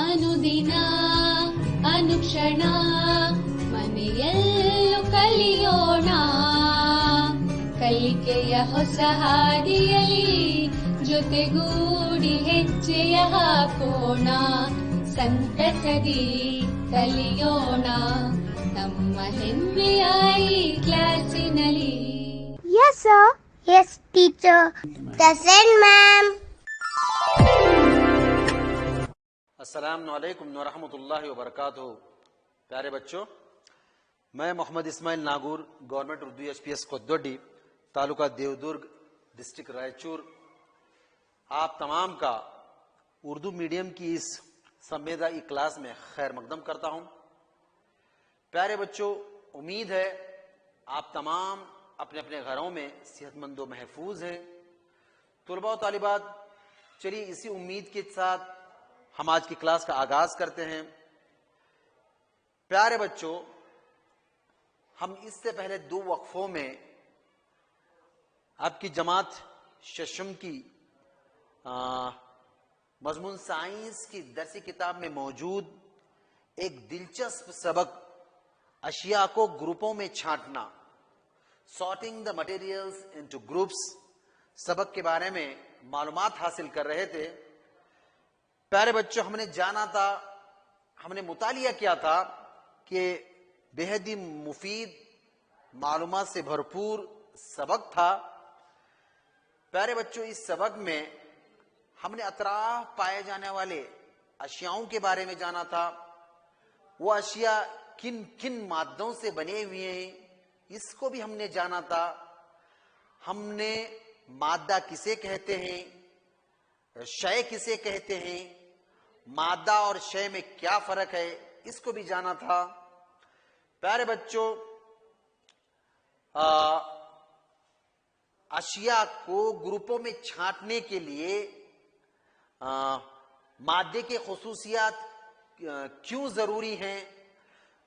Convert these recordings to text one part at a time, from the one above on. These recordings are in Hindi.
ಅನುದಿನ ಅನುಕ್ಷಣ ಮನೆಯಲ್ಲೂ ಕಲಿಯೋಣ, ಕಲಿಕೆಯ ಹೊಸ ಹಾದಿಯಲ್ಲಿ ಜೊತೆಗೂಡಿ ಹೆಜ್ಜೆಯ ಹಾಕೋಣ, ಸಂತಸದಿ ಕಲಿಯೋಣ ನಮ್ಮ ಹೆಮ್ಮೆಯ ಈ ಕ್ಲಾಸಿನಲ್ಲಿ. Yes sir. Yes teacher. Present ma'am. अस्सलामुअलैकुम वरहमतुल्लाहि वबरकातुहू। प्यारे बच्चों, मैं Mohammed Ismail Nagur, government Urdu HPS Kotadoddi, taluka Devadurga, district Raichur, आप तमाम का उर्दू मीडियम की इस संवेदी क्लास में खैर मकदम करता हूं। प्यारे बच्चों, उम्मीद है आप तमाम अपने अपने घरों में सेहतमंद व महफूज हैं। तुलबा व तालिबात, चलिए इसी उम्मीद के साथ हम आज की क्लास का आगाज करते हैं। प्यारे बच्चों, हम इससे पहले 2 वक्फों में आपकी जमात शशम की मजमून साइंस की दरसी किताब में मौजूद एक दिलचस्प सबक अशिया को ग्रुपों में छांटना, sorting the materials into groups, सबक के बारे में मालूमात हासिल कर रहे थे। प्यारे बच्चों, हमने जाना था, हमने मुतालिया किया था कि बेहद ही मुफीद मालूमात से भरपूर सबक था। प्यारे बच्चों, इस सबक में हमने अतराफ पाए जाने वाले अशियाओं के बारे में जाना था। वो अशिया किन किन मादों से बने हुए हैं इसको भी हमने जाना था। हमने मादा किसे कहते हैं, शय किसे कहते हैं, मादा और शय में क्या फर्क है, इसको भी जाना था। प्यारे बच्चों, अशिया को ग्रुपों में छांटने के लिए मादे के खुसूसियात क्यों जरूरी हैं,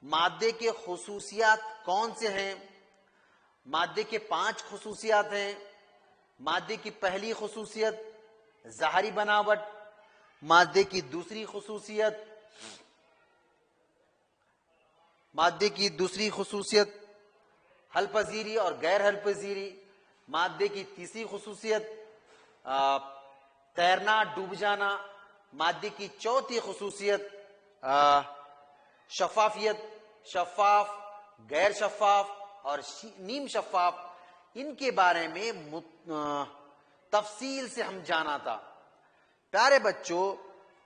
मादे के खुसूसियात कौन से हैं। मादे के 5 खुसूसियात हैं। मादे की पहली खुसूसियत ज़ाहरी बनावट, मादे की दूसरी खुसूसियत हलपजीरी और गैर हलपजीरी, मादे की तीसरी खुसूसियत तैरना डूब जाना, मादे की चौथी खुसूसियत शफाफियत, शफाफ, गैर शफाफ और नीम शफाफ, इनके बारे में तफसील से हम जाना था। प्यारे बच्चों,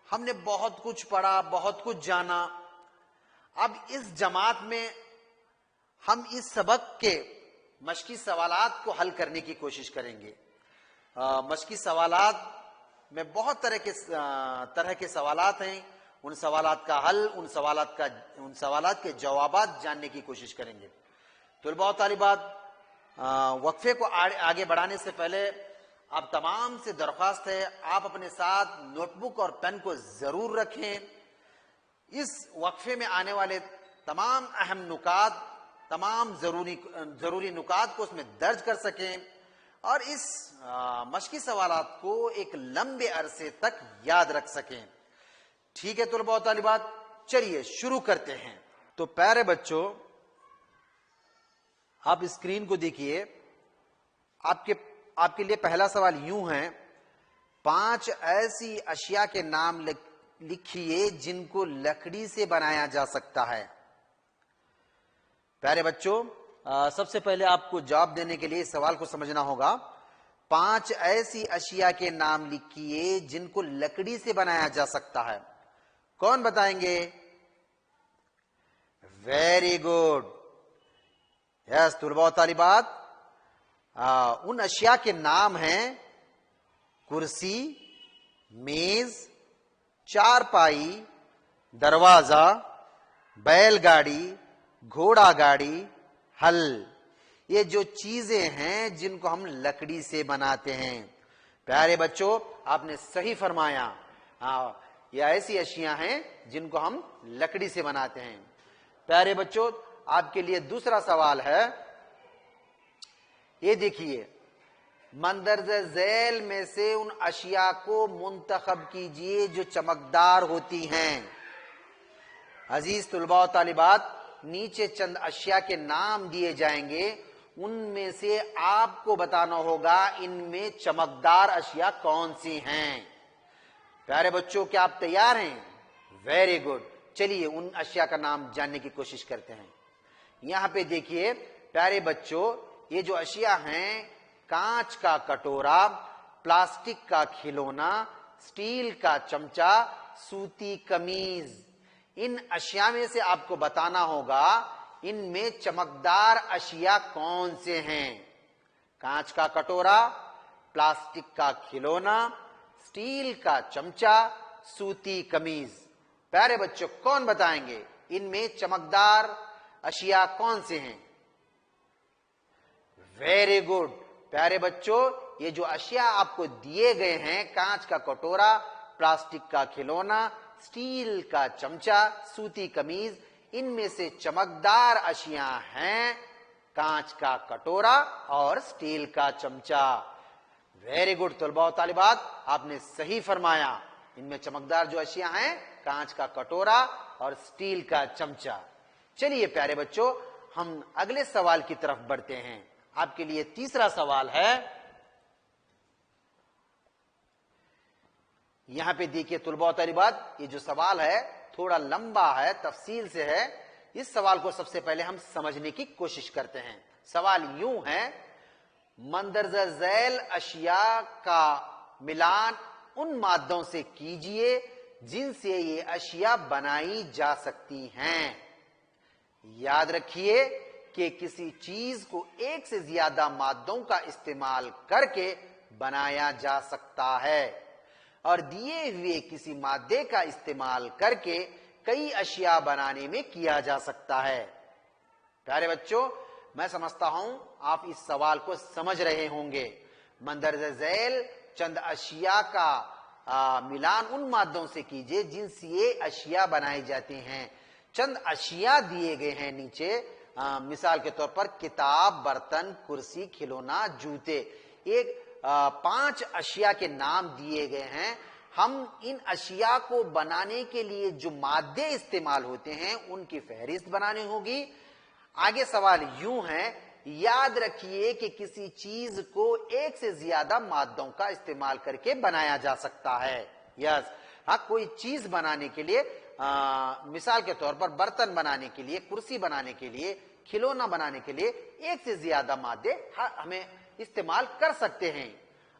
हमने बहुत कुछ पढ़ा, बहुत कुछ जाना। अब इस जमात में हम इस सबक के मशकी सवालात को हल करने की कोशिश करेंगे। मशकी सवालात में बहुत तरह के सवालात हैं। उन सवालात का हल, उन सवालात के जवाबात जानने की कोशिश करेंगे। तुलबा व तालिबात, वक्फे को आगे बढ़ाने से पहले आप तमाम से दरख्वास्त है, आप अपने साथ नोटबुक और पेन को जरूर रखें। इस वक्फे में आने वाले तमाम अहम नुकात, तमाम जरूरी नुकात को उसमें दर्ज कर सकें और इस मशकी सवालात को एक लंबे अरसे तक याद रख सकें। ठीक है तुलबा व तालिबात, चलिए शुरू करते हैं। तो प्यारे बच्चों, आप स्क्रीन को देखिए। आपके लिए पहला सवाल यूं है, 5 ऐसी अशिया के नाम लिखिए जिनको लकड़ी से बनाया जा सकता है। प्यारे बच्चों, सबसे पहले आपको जवाब देने के लिए इस सवाल को समझना होगा। 5 ऐसी अशिया के नाम लिखिए जिनको लकड़ी से बनाया जा सकता है। कौन बताएंगे? वेरी गुड, यस तुलबा व तालिबात, उन अशिया के नाम हैं कुर्सी, मेज, चारपाई, दरवाजा, बैलगाड़ी, घोड़ा गाड़ी, हल। ये जो चीजें हैं जिनको हम लकड़ी से बनाते हैं। प्यारे बच्चों, आपने सही फरमाया। ये ऐसी अशिया हैं जिनको हम लकड़ी से बनाते हैं। प्यारे बच्चों, आपके लिए दूसरा सवाल है, ये देखिए, मंदरज झैल में से उन अशिया को मुंतखब कीजिए जो चमकदार होती हैं। अजीज तुलबा व तालिबात, नीचे चंद अशिया के नाम दिए जाएंगे, उनमें से आपको बताना होगा इनमें चमकदार अशिया कौन सी हैं। प्यारे बच्चों, क्या आप तैयार हैं? Very good. चलिए उन अशिया का नाम जानने की कोशिश करते हैं। यहां पे देखिए प्यारे बच्चों, ये जो अशिया हैं, कांच का कटोरा, प्लास्टिक का खिलौना, स्टील का चमचा, सूती कमीज। इन अशिया में से आपको बताना होगा इनमें चमकदार अशिया कौन से हैं। कांच का कटोरा, प्लास्टिक का खिलौना, स्टील का चमचा, सूती कमीज। प्यारे बच्चों, कौन बताएंगे इनमें चमकदार अशिया कौन से हैं? Very good. प्यारे बच्चों, ये जो अशिया आपको दिए गए हैं, कांच का कटोरा, प्लास्टिक का खिलौना, स्टील का चमचा, सूती कमीज, इनमें से चमकदार अशिया हैं कांच का कटोरा और स्टील का चमचा। वेरी गुड तलबा व तालिबात, आपने सही फरमाया। इनमें चमकदार जो अशिया हैं, कांच का कटोरा और स्टील का चमचा। चलिए प्यारे बच्चों, हम अगले सवाल की तरफ बढ़ते हैं। आपके लिए तीसरा सवाल है। यहां पे देखिए तुलबा व तालिबात, ये जो सवाल है थोड़ा लंबा है, तफसील से है। इस सवाल को सबसे पहले हम समझने की कोशिश करते हैं। सवाल यूं है, मंदरजा झैल अशिया का मिलान उन मादों से कीजिए जिनसे ये अशिया बनाई जा सकती हैं। याद रखिए कि किसी चीज को एक से ज्यादा मादों का इस्तेमाल करके बनाया जा सकता है और दिए हुए किसी मादे का इस्तेमाल करके कई अशिया बनाने में किया जा सकता है। प्यारे बच्चों, मैं समझता हूं आप इस सवाल को समझ रहे होंगे। मंदरजा झैल चंद अशिया का मिलान उन मादों से कीजिए जिनसे ये अशिया बनाई जाती हैं। चंद अशिया दिए गए हैं नीचे, मिसाल के तौर पर किताब, बर्तन, कुर्सी, खिलौना, जूते। एक 5 अशिया के नाम दिए गए हैं। हम इन अशिया को बनाने के लिए जो मादे इस्तेमाल होते हैं उनकी फहरिस्त बनानी होगी। आगे सवाल यूं है, याद रखिए कि किसी चीज को एक से ज्यादा मादों का इस्तेमाल करके बनाया जा सकता है। यस, हाँ, कोई चीज बनाने के लिए, मिसाल के तौर पर बर्तन बनाने के लिए, कुर्सी बनाने के लिए, खिलौना बनाने के लिए एक से ज्यादा मादे हमें इस्तेमाल कर सकते हैं।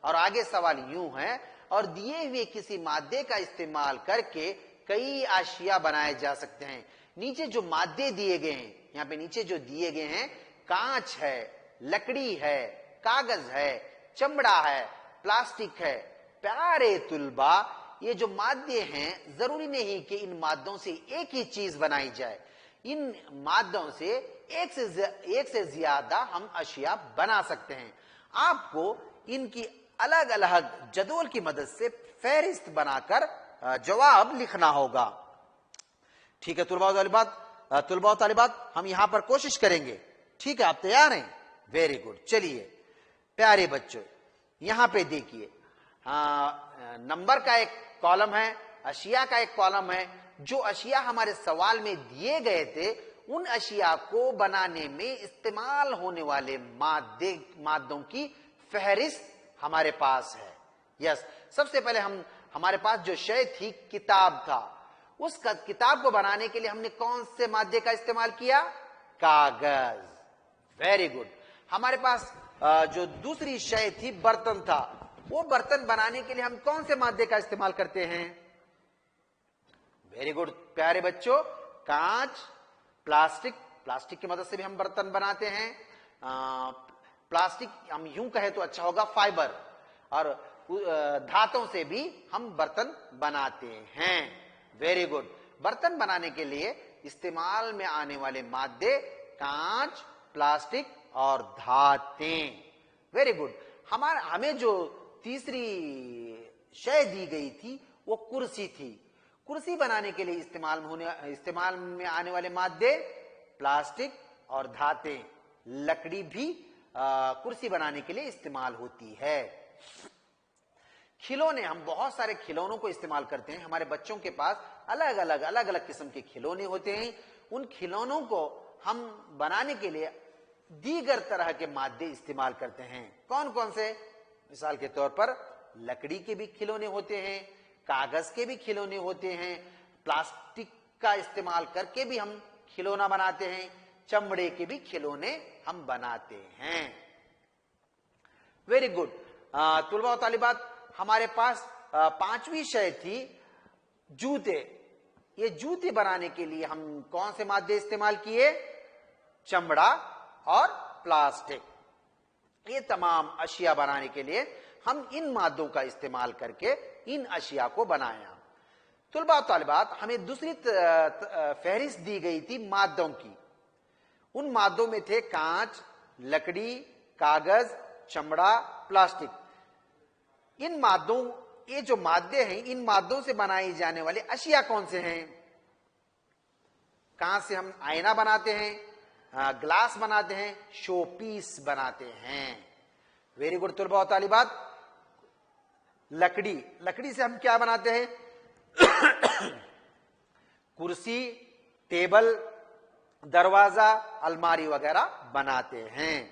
और आगे सवाल यूं है, और दिए हुए किसी मादे का इस्तेमाल करके कई अशिया बनाए जा सकते हैं। नीचे जो मादे दिए गए हैं, यहाँ पे नीचे जो दिए गए हैं, कांच है, लकड़ी है, कागज है, चमड़ा है, प्लास्टिक है। प्यारे तुलबा, ये जो मादे हैं, जरूरी नहीं कि इन मादों से एक ही चीज बनाई जाए। इन मादों से एक से ज्यादा हम अशिया बना सकते हैं। आपको इनकी अलग अलग जदवल की मदद से फहरिस्त बनाकर जवाब लिखना होगा। ठीक है तुलबा व तालिबात, हम यहां पर कोशिश करेंगे। ठीक है, आप तैयार हैं? Very good. चलिए प्यारे बच्चों, यहां पे देखिए, नंबर का एक कॉलम है, अशिया का एक कॉलम है। जो अशिया हमारे सवाल में दिए गए थे, उन अशिया को बनाने में इस्तेमाल होने वाले मादों की फहरिस्त हमारे पास है। यस, सबसे पहले हमारे पास जो शय थी, किताब था। उस किताब को बनाने के लिए हमने कौन से मादे का इस्तेमाल किया? कागज। Very good. हमारे पास जो दूसरी शय थी, बर्तन था। वो बर्तन बनाने के लिए हम कौन से मादे का इस्तेमाल करते हैं? वेरी गुड प्यारे बच्चों, कांच, प्लास्टिक की मदद से भी हम बर्तन बनाते हैं। प्लास्टिक हम यूं कहे तो अच्छा होगा, फाइबर, और धातों से भी हम बर्तन बनाते हैं। Very good. बर्तन बनाने के लिए इस्तेमाल में आने वाले मादे कांच, प्लास्टिक और धातें। Very good. हमें जो तीसरी शय दी गई थी वो कुर्सी थी। कुर्सी बनाने के लिए इस्तेमाल में आने वाले मादे प्लास्टिक और धातें। लकड़ी भी कुर्सी बनाने के लिए इस्तेमाल होती है। खिलौने, हम बहुत सारे खिलौनों को इस्तेमाल करते हैं। हमारे बच्चों के पास अलग अलग किस्म के खिलौने होते हैं। उन खिलौनों को हम बनाने के लिए दीगर तरह के मादे इस्तेमाल करते हैं। कौन कौन से? मिसाल के तौर पर लकड़ी के भी खिलौने होते हैं, कागज के भी खिलौने होते हैं, प्लास्टिक का इस्तेमाल करके भी हम खिलौना बनाते हैं, चमड़े के भी खिलौने हम बनाते हैं। Very good. तुलबा और तालिबात, हमारे पास पांचवी शय थी जूते। ये जूते बनाने के लिए हम कौन से मादे इस्तेमाल किए? चमड़ा और प्लास्टिक। ये तमाम अशिया बनाने के लिए हम इन मादों का इस्तेमाल करके इन अशिया को बनाया। तुलबा और तालिबात, हमें दूसरी फहरिस्त दी गई थी मादों की। उन मादों में थे कांच, लकड़ी, कागज, चमड़ा, प्लास्टिक। इन मादों, ये जो मादे हैं, इन मादों से बनाई जाने वाले अशिया कौन से हैं? कांच से हम आईना बनाते हैं, ग्लास बनाते हैं, शो पीस बनाते हैं। वेरी गुड तुलबा और तालिबात। लकड़ी, लकड़ी से हम क्या बनाते हैं? कुर्सी, टेबल, दरवाजा, अलमारी वगैरह बनाते हैं।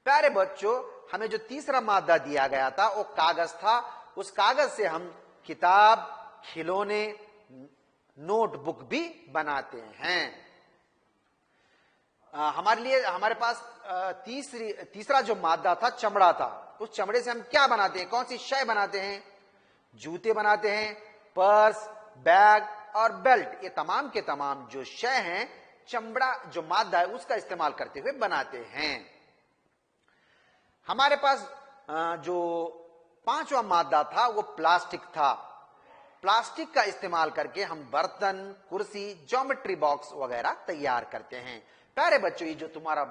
प्यारे बच्चों, हमें जो तीसरा मादा दिया गया था वो कागज था। उस कागज से हम किताब, खिलौने, नोटबुक भी बनाते हैं। हमारे लिए, हमारे पास तीसरा जो मादा था चमड़ा था। उस चमड़े से हम क्या बनाते हैं? कौन सी शय बनाते हैं? जूते बनाते हैं, पर्स, बैग और बेल्ट। ये तमाम के तमाम जो शय हैं, चमड़ा जो मादा है उसका इस्तेमाल करते हुए बनाते हैं। हमारे पास जो पांचवा मादा था वो प्लास्टिक था। प्लास्टिक का इस्तेमाल करके हम बर्तन, कुर्सी, ज्योमेट्री बॉक्स वगैरह तैयार करते हैं। प्यारे बच्चों, ये जो तुम्हारा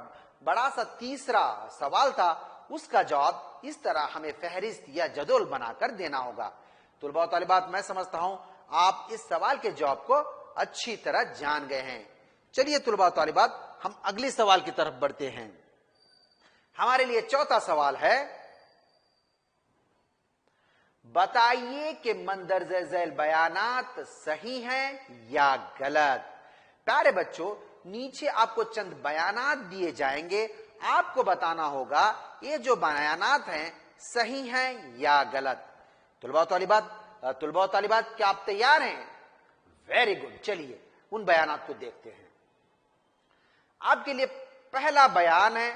बड़ा सा तीसरा सवाल था, उसका जवाब इस तरह हमें फहरिस्त या जदोल बनाकर देना होगा। तुलबा और तालिबात, मैं समझता हूं आप इस सवाल के जवाब को अच्छी तरह जान गए हैं। चलिए तुलबा और तालिबात, हम अगले सवाल की तरफ बढ़ते हैं। हमारे लिए चौथा सवाल है, बताइए कि मंदरजे झैल बयानात सही हैं या गलत। प्यारे बच्चों, नीचे आपको चंद बयानात दिए जाएंगे, आपको बताना होगा ये जो बयानात हैं सही हैं या गलत। तुलबा और तालिबात, क्या आप तैयार हैं? Very good. चलिए उन बयानात को देखते हैं। आपके लिए पहला बयान है,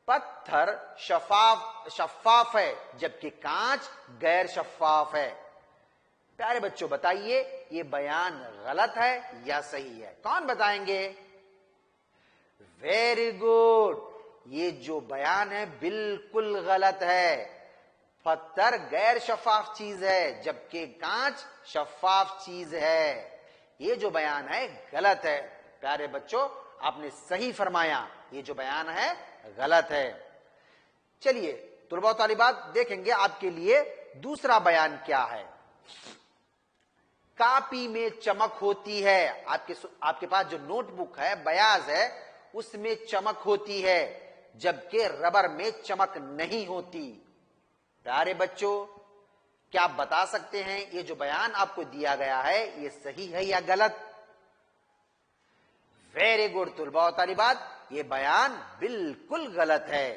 पत्थर शफाफ है जबकि कांच गैर शफाफ है। प्यारे बच्चों, बताइए ये बयान गलत है या सही है? कौन बताएंगे? Very good. ये जो बयान है बिल्कुल गलत है। पत्थर गैर शफाफ चीज है जबकि कांच शफाफ चीज है। ये जो बयान है गलत है। प्यारे बच्चों, आपने सही फरमाया, ये जो बयान है गलत है। चलिए तुलबा और तालिबात, देखेंगे आपके लिए दूसरा बयान क्या है। कापी में चमक होती है। आपके पास जो नोटबुक है, बयाज है, उसमें चमक होती है जबकि रबर में चमक नहीं होती। प्यारे बच्चों, क्या आप बता सकते हैं ये जो बयान आपको दिया गया है ये सही है या गलत? वेरी गुड तुलबा और तालिबात, ये बयान बिल्कुल गलत है।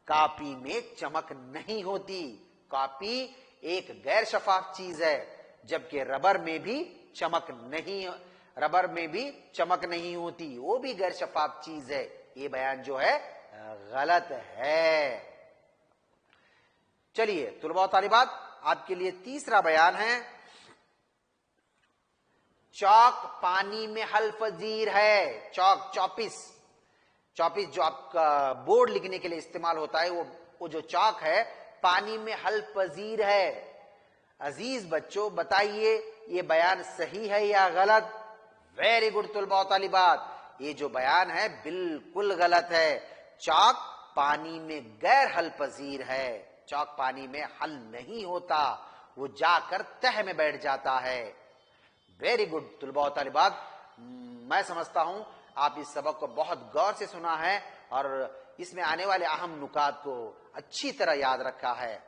कापी में चमक नहीं होती। कापी एक गैर शफाफ चीज है जबकि रबर में भी चमक नहीं होती, वो भी गैर शफाफ चीज है। ये बयान जो है गलत है। चलिए तुलबा और तालिबात, आपके लिए तीसरा बयान है, चौक पानी में हलफजीर है। चॉपिस जो आपका बोर्ड लिखने के लिए इस्तेमाल होता है, वो जो चौक है पानी में हलफजीर है। अजीज बच्चों, बताइए ये बयान सही है या गलत? वेरी गुड तुलबा और तालिबात, ये जो बयान है बिल्कुल गलत है। चौक पानी में गैर हलपजीर है। चौक पानी में हल नहीं होता, वो जाकर तह में बैठ जाता है। वेरी गुड तुलबा और तालिबात, मैं समझता हूं आप इस सबक को बहुत गौर से सुना है और इसमें आने वाले अहम नुकात को अच्छी तरह याद रखा है।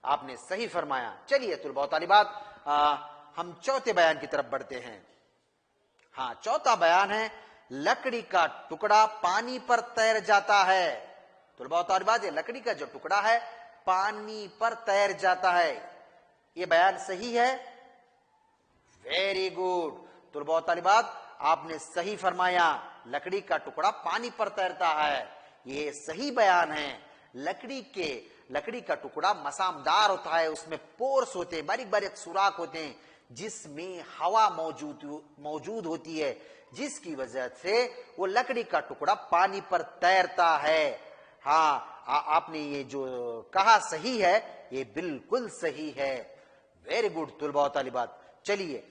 आपने सही फरमाया। चलिए तुलबा तालिबात, हम चौथे बयान की तरफ बढ़ते हैं। हाँ, चौथा बयान है लकड़ी का टुकड़ा पानी पर तैर जाता है। तुलबा तालिबात, ये लकड़ी का जो टुकड़ा है पानी पर तैर जाता है, ये बयान सही है? वेरी गुड तुलबा तालिबात, आपने सही फरमाया। लकड़ी का टुकड़ा पानी पर तैरता है, ये सही बयान है। लकड़ी का टुकड़ा मसामदार होता है, उसमें पोर्स होते हैं, बारीक बारीक सुराख होते हैं, जिसमें हवा मौजूद होती है, जिसकी वजह से वो लकड़ी का टुकड़ा पानी पर तैरता है। हाँ, आपने ये जो कहा सही है, ये बिल्कुल सही है। वेरी गुड तुलबा तालिबात। चलिए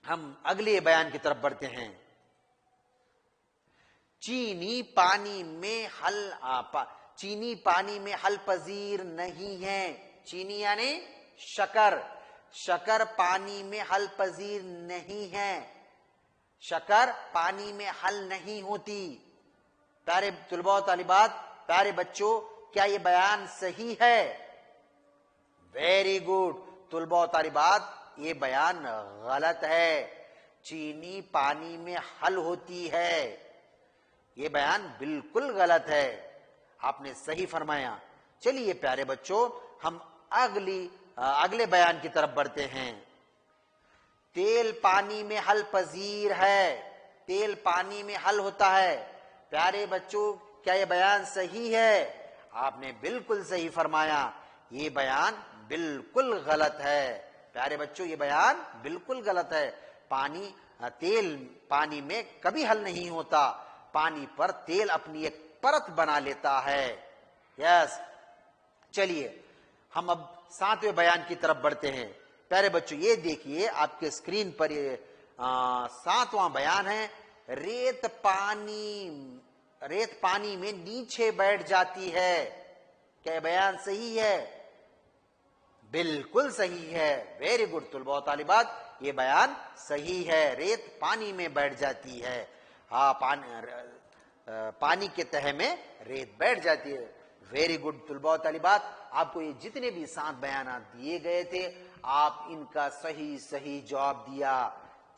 हम अगले बयान की तरफ बढ़ते हैं। चीनी पानी में हल पजीर नहीं है। चीनी यानी शकर पानी में हल पजीर नहीं है। शकर पानी में हल नहीं होती। प्यारे तुलबा तालिबात, प्यारे बच्चों, क्या ये बयान सही है? वेरी गुड तुलबा तालिबात, ये बयान गलत है। चीनी पानी में हल होती है, ये बयान बिल्कुल गलत है। आपने सही फरमाया। चलिए प्यारे बच्चों, हम अगले बयान की तरफ बढ़ते हैं। तेल पानी में हल पजीर है। तेल पानी में हल होता है। प्यारे बच्चों, क्या यह बयान सही है? आपने बिल्कुल सही फरमाया। ये बयान बिल्कुल गलत है। प्यारे बच्चों, ये बयान बिल्कुल गलत है। तेल पानी में कभी हल नहीं होता। पानी पर तेल अपनी एक परत बना लेता है। यस, चलिए हम अब 7वें बयान की तरफ बढ़ते हैं। प्यारे बच्चों, ये देखिए आपके स्क्रीन पर ये 7वां बयान है। रेत पानी में नीचे बैठ जाती है। क्या बयान सही है? बिल्कुल सही है। वेरी गुड तुलबा तालिबात, ये बयान सही है। रेत पानी में बैठ जाती है। हाँ, पानी के तह में रेत बैठ जाती है। वेरी गुड तुलबा तालिबात, आपको ये जितने भी 7 बयान दिए गए थे, आप इनका सही जवाब दिया।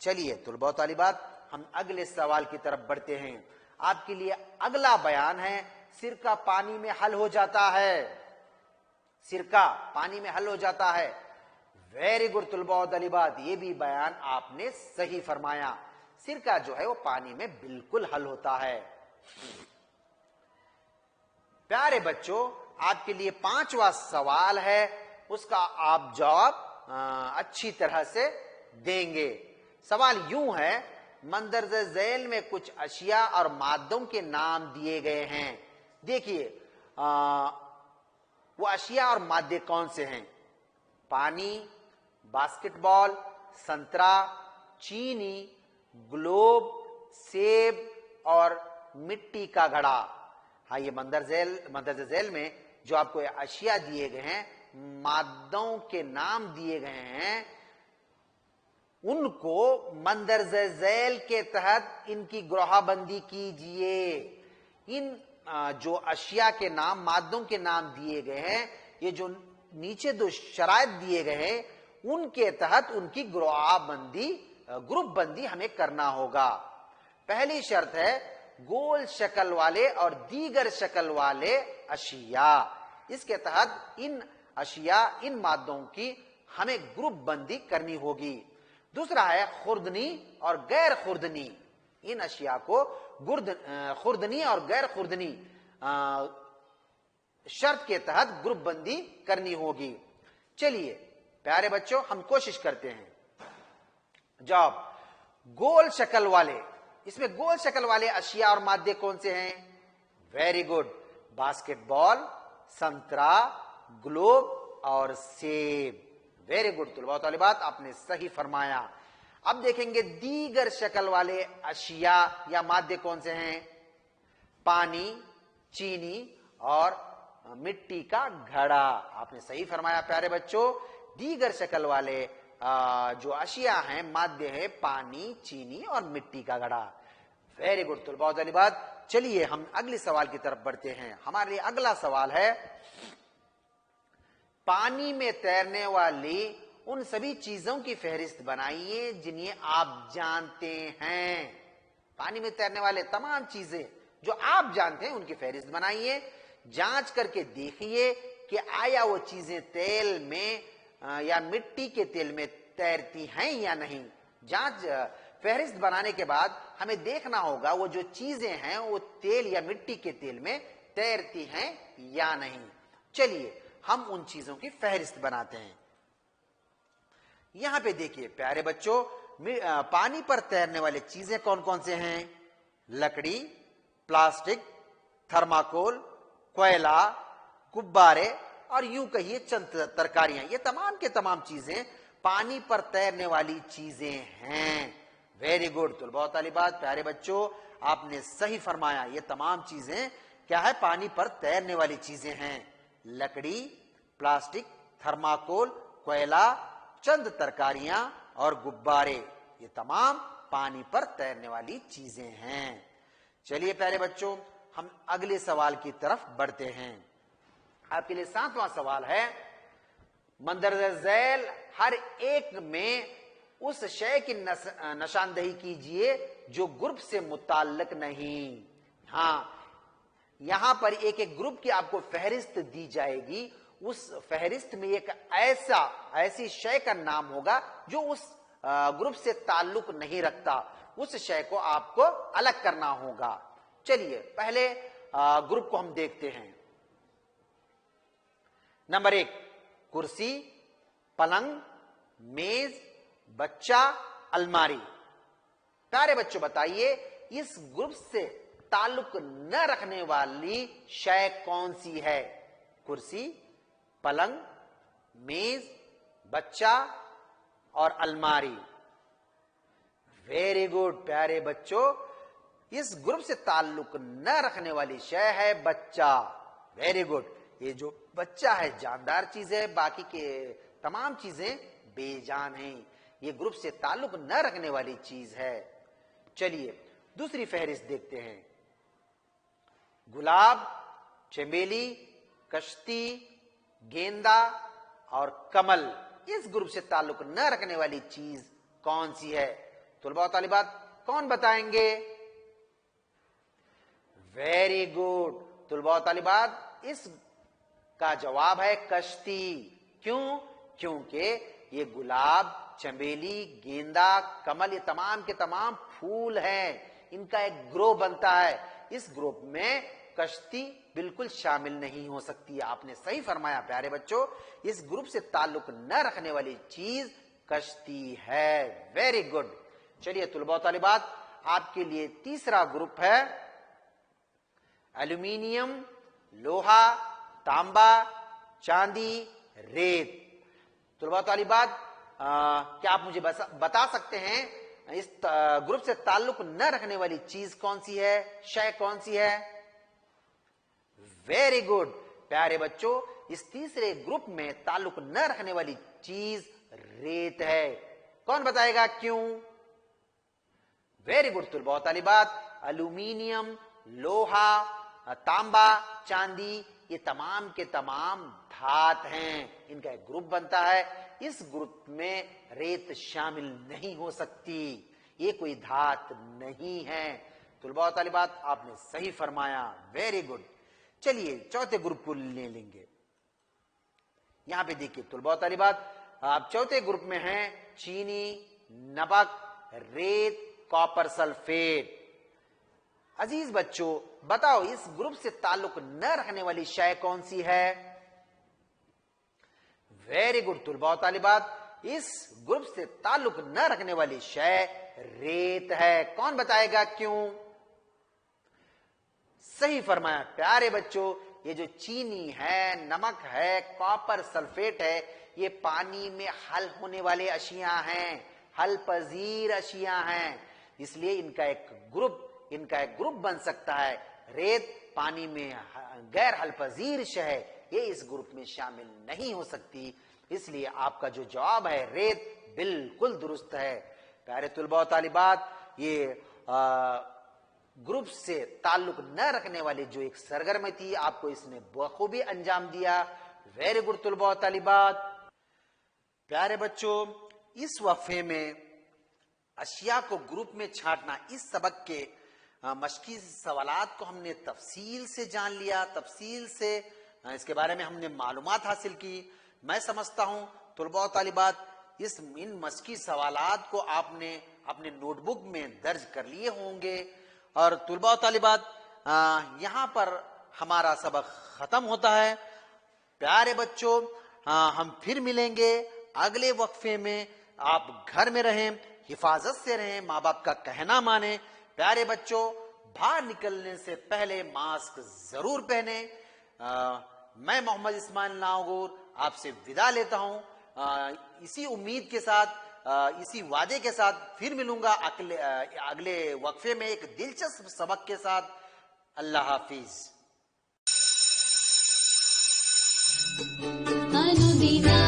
चलिए तुलबा तालिबात, हम अगले सवाल की तरफ बढ़ते हैं। आपके लिए अगला बयान है सिरका पानी में हल हो जाता है। सिरका पानी में हल हो जाता है। वेरी गुड तुलबा तालिबात, ये भी बयान आपने सही फरमाया। सिरका जो है वो पानी में बिल्कुल हल होता है। प्यारे बच्चों, आपके लिए 5वां सवाल है, उसका आप जवाब अच्छी तरह से देंगे। सवाल यूं है, मंदरजे झैल में कुछ अशिया और मादों के नाम दिए गए हैं। देखिए वो अशिया और मादे कौन से हैं? पानी, बास्केटबॉल, संतरा, चीनी, ग्लोब, सेब और मिट्टी का घड़ा। हाँ, ये मंदरजे झैल में जो आपको अशिया दिए गए हैं, मादों के नाम दिए गए हैं, उनको मंदरजे झैल के तहत इनकी ग्रोहाबंदी कीजिए। इन जो अशिया के नाम, मादों के नाम दिए गए हैं, ये जो नीचे 2 शराइत दिए गए हैं, उनके तहत उनकी ग्रुप बंदी हमें करना होगा। पहली शर्त है गोल शक्ल वाले और दीगर शक्ल वाले अशिया। इसके तहत इन मादों की हमें ग्रुप बंदी करनी होगी। दूसरा है खुर्दनी और गैर खुर्दनी। इन अशिया को खुर्दनी और गैर खुर्दनी शर्त के तहत ग्रुप बंदी करनी होगी। चलिए प्यारे बच्चों, हम कोशिश करते हैं। जवाब, गोल शक्ल वाले, इसमें गोल शक्ल वाले अशिया और मादे कौन से हैं? वेरी गुड, बास्केटबॉल, संतरा, ग्लोब और सेब। वेरी गुड तुलबा तालिबात, आपने सही फरमाया। अब देखेंगे दीगर शक्ल वाले अशिया या मादे कौन से हैं? पानी, चीनी और मिट्टी का घड़ा। आपने सही फरमाया प्यारे बच्चों। दीगर शक्ल वाले जो अशिया हैं, मादे हैं पानी, चीनी और मिट्टी का घड़ा। वेरी गुड तुलबा तालिबात। चलिए हम अगले सवाल की तरफ बढ़ते हैं। हमारे लिए अगला सवाल है, पानी में तैरने वाली उन सभी चीजों की फहरिस्त बनाइए जिन्हें आप जानते हैं। पानी में तैरने वाले तमाम चीजें जो आप जानते हैं उनकी फहरिस्त बनाइए। जांच करके देखिए कि आया वो चीजें तेल में या मिट्टी के तेल में तैरती हैं या नहीं। जांच फहरिस्त बनाने के बाद हमें देखना होगा वो जो चीजें हैं वो तेल या मिट्टी के तेल में तैरती हैं या नहीं। चलिए हम उन चीजों की फहरिस्त बनाते हैं। यहां पे देखिए प्यारे बच्चों, पानी पर तैरने वाली चीजें कौन कौन से हैं? लकड़ी, प्लास्टिक, थर्माकोल, कोयला, गुब्बारे और यूं कहिए चंद तरकारियां। ये तमाम के तमाम चीजें पानी पर तैरने वाली चीजें हैं। वेरी गुड तुलबा तालिबात, प्यारे बच्चों आपने सही फरमाया। ये तमाम चीजें क्या है? पानी पर तैरने वाली चीजें हैं। लकड़ी, प्लास्टिक, थर्माकोल, कोयला, चंद तरकारियां और गुब्बारे, ये तमाम पानी पर तैरने वाली चीजें हैं। चलिए प्यारे बच्चों हम अगले सवाल की तरफ बढ़ते हैं। आपके लिए 7वां सवाल है, मंदरजा झैल हर एक में उस शय की निशानदेही कीजिए जो ग्रुप से मुताल्लिक नहीं। हाँ, यहां पर एक एक ग्रुप की आपको फहरिस्त दी जाएगी। उस फहरिस्त में एक ऐसी शय का नाम होगा जो उस ग्रुप से ताल्लुक नहीं रखता। उस शय को आपको अलग करना होगा। चलिए पहले ग्रुप को हम देखते हैं। नंबर 1, कुर्सी, पलंग, मेज, बच्चा, अलमारी। प्यारे बच्चों बताइए इस ग्रुप से ताल्लुक न रखने वाली शय कौन सी है? कुर्सी, पलंग, मेज, बच्चा और अलमारी। वेरी गुड प्यारे बच्चों, इस ग्रुप से ताल्लुक न रखने वाली शय है बच्चा। वेरी गुड, ये जो बच्चा है जानदार चीज है, बाकी के तमाम चीजें बेजान हैं। ये ग्रुप से ताल्लुक न रखने वाली चीज है। चलिए दूसरी फहरिस्त देखते हैं। गुलाब, चमेली, कश्ती, गेंदा और कमल, इस ग्रुप से ताल्लुक न रखने वाली चीज कौन सी है? तुलबा तालिबात कौन बताएंगे? वेरी गुड तुलबा तालिबात, इस का जवाब है कश्ती। क्यों? क्योंकि ये गुलाब, चमेली, गेंदा, कमल, ये तमाम के तमाम फूल हैं। इनका एक ग्रुप बनता है। इस ग्रुप में कश्ती बिल्कुल शामिल नहीं हो सकती। आपने सही फरमाया प्यारे बच्चों, इस ग्रुप से ताल्लुक न रखने वाली चीज कश्ती है। Very good. चलिए तुलबा तालिबात आपके लिए तीसरा ग्रुप है एल्यूमिनियम, लोहा, तांबा, चांदी, रेत। तुलबा तालिबात क्या आप मुझे बता सकते हैं इस ग्रुप से ताल्लुक न रखने वाली चीज कौन सी है? शय कौन सी है? वेरी गुड प्यारे बच्चों, इस तीसरे ग्रुप में ताल्लुक न रखने वाली चीज रेत है। कौन बताएगा क्यों? वेरी गुड तुलबा तालिबात, एल्यूमिनियम, लोहा, तांबा, चांदी, ये तमाम के तमाम धात हैं। इनका एक ग्रुप बनता है। इस ग्रुप में रेत शामिल नहीं हो सकती। ये कोई धात नहीं है। तुलबा तालिबात आपने सही फरमाया। Very good. चलिए चौथे ग्रुप को ले लेंगे। यहां पे देखिए तुलबा तालिबात, आप चौथे ग्रुप में हैं चीनी, नमक, रेत, कॉपर सल्फेट। अजीज बच्चों बताओ इस ग्रुप से ताल्लुक न रखने वाली शय कौन सी है? वेरी गुड तुलबा तालिबात, इस ग्रुप से ताल्लुक न रखने वाली शय रेत है। कौन बताएगा क्यों? सही फरमाया प्यारे बच्चों, ये जो चीनी है, नमक है, कॉपर सल्फेट है, ये पानी में हल होने वाले अशिया हैं, हल पजीर अशिया हैं। इसलिए इनका एक ग्रुप बन सकता है। रेत पानी में गैर हलपजीर शय, ये इस ग्रुप में शामिल नहीं हो सकती। इसलिए आपका जो जवाब है रेत बिल्कुल दुरुस्त है। प्यारे तुलबा तालिबात, ये ग्रुप से ताल्लुक न रखने वाली जो एक सरगर्मी थी, आपको इसने बखूबी अंजाम दिया। वेरी गुड तुलबा और तालिबात। प्यारे बच्चों, इस वक्फे में अशिया को ग्रुप में छांटना, इस सबक के मशकी सवालात को हमने तफसील से जान लिया, तफसील से इसके बारे में हमने मालूमात हासिल की। मैं समझता हूं तुलबा और तालिबात इन मशकी सवालात को आपने अपने नोटबुक में दर्ज कर लिए होंगे। और तुलबा और तालिबात, यहाँ पर हमारा सबक खत्म होता है। प्यारे बच्चों, हम फिर मिलेंगे अगले वक्फे में। आप घर में रहें, हिफाजत से रहें, माँ बाप का कहना माने। प्यारे बच्चों, बाहर निकलने से पहले मास्क जरूर पहने। मैं मोहम्मद इस्माइल नागौर आपसे विदा लेता हूं, इसी उम्मीद के साथ, इसी वादे के साथ फिर मिलूंगा अगले वक्फे में एक दिलचस्प सबक के साथ। अल्लाह हाफिज। अनुदिना